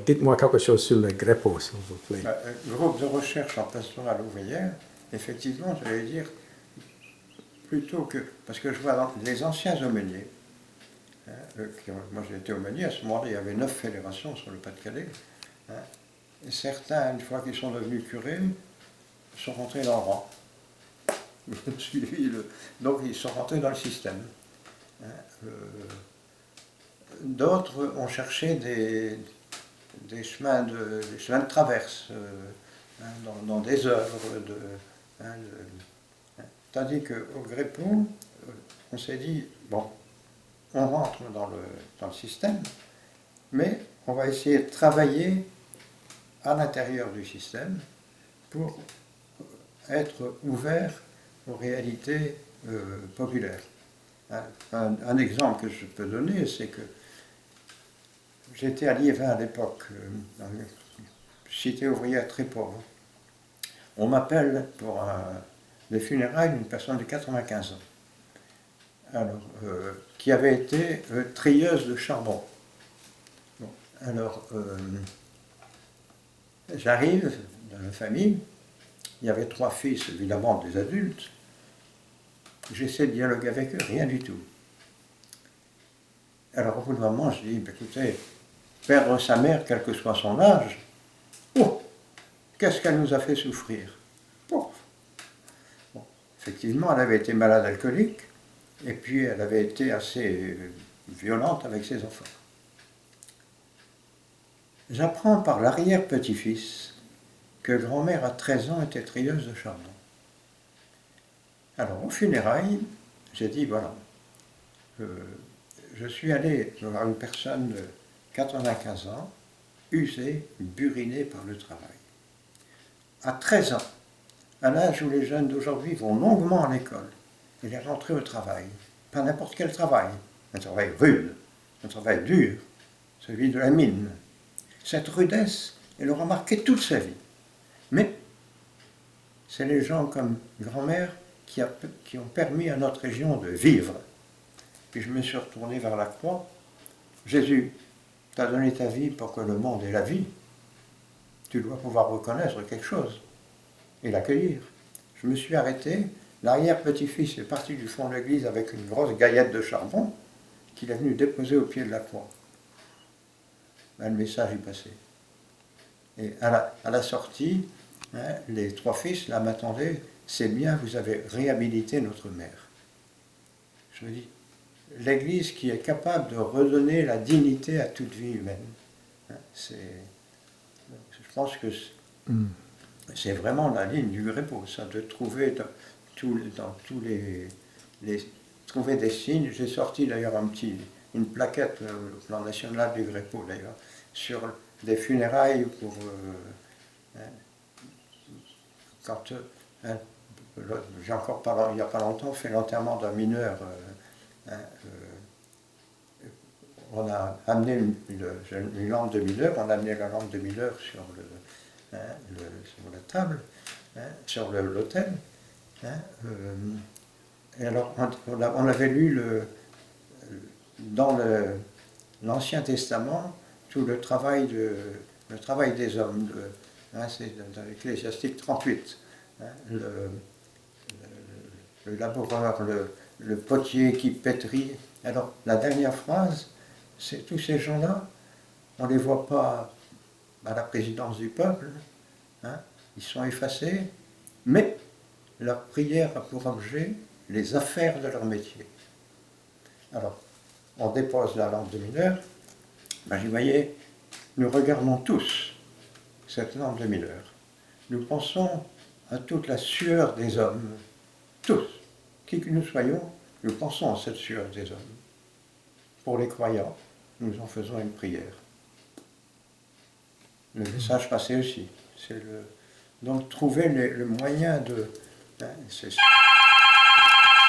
Dites-moi quelque chose sur le Greppo, s'il vous plaît. Groupe de recherche en pastorale ouvrière, effectivement, j'allais dire, plutôt que... Parce que je vois les anciens aumôniers, moi j'ai été aumônier, à ce moment-là il y avait 9 fédérations sur le Pas-de-Calais, et certains, une fois qu'ils sont devenus curés, sont rentrés dans le rang. Donc ils sont rentrés dans le système. D'autres ont cherché des chemins de traverse dans des œuvres. Tandis qu'au Greppo, on s'est dit, bon, on rentre dans le système, mais on va essayer de travailler à l'intérieur du système pour être ouvert aux réalités populaires. Un exemple que je peux donner, c'est que j'étais à Liévin à l'époque, dans une cité ouvrière très pauvre. On m'appelle pour des funérailles d'une personne de 95 ans, alors, qui avait été trieuse de charbon. Bon, alors, j'arrive dans la famille, il y avait 3 fils, évidemment des adultes. J'essaie de dialoguer avec eux, rien du tout. Alors, au bout d'un moment, je dis, écoutez, perdre sa mère, quel que soit son âge, oh, qu'est-ce qu'elle nous a fait souffrir. Bon, effectivement, elle avait été malade alcoolique, et puis elle avait été assez violente avec ses enfants. J'apprends par l'arrière-petit-fils que grand-mère à 13 ans était trieuse de charbon. Alors, aux funérailles, j'ai dit, voilà, je suis allé voir une personne de 95 ans, usée, burinée par le travail. À 13 ans, à l'âge où les jeunes d'aujourd'hui vont longuement à l'école, il est rentré au travail, pas n'importe quel travail, un travail rude, un travail dur, celui de la mine. Cette rudesse, elle aura marqué toute sa vie. Mais c'est les gens comme grand-mère qui ont permis à notre région de vivre. Puis je me suis retourné vers la croix. Jésus, tu as donné ta vie pour que le monde ait la vie. Tu dois pouvoir reconnaître quelque chose et l'accueillir. Je me suis arrêté. L'arrière-petit-fils est parti du fond de l'église avec une grosse gaillette de charbon qu'il est venu déposer au pied de la croix. Ben, le message est passé. Et à la sortie, les 3 fils là m'attendaient. C'est bien, vous avez réhabilité notre mère. Je me dis, l'Église qui est capable de redonner la dignité à toute vie humaine. Je pense que c'est vraiment la ligne du Greppo, ça, de trouver dans tous trouver des signes. J'ai sorti d'ailleurs une plaquette au plan national du Greppo d'ailleurs, sur des funérailles pour quand j'ai encore il n'y a pas longtemps fait l'enterrement d'un mineur. On a amené une lampe de mineur, on a amené la lampe de mineur sur la table, sur l'autel. Et alors, on avait lu dans l'Ancien Testament tout le travail des hommes. C'est dans l'Ecclésiastique 38. Le laboureur, le potier qui pétrit. Alors, la dernière phrase, c'est tous ces gens-là, on ne les voit pas à la présidence du peuple, ils sont effacés, mais leur prière a pour objet les affaires de leur métier. Alors, on dépose la lampe de mineur, vous voyez, nous regardons tous cette lampe de mineur. Nous pensons à toute la sueur des hommes, tous, qui que nous soyons, nous pensons à cette sueur des hommes. Pour les croyants, nous en faisons une prière. Le message passé aussi. Donc trouver le moyen de...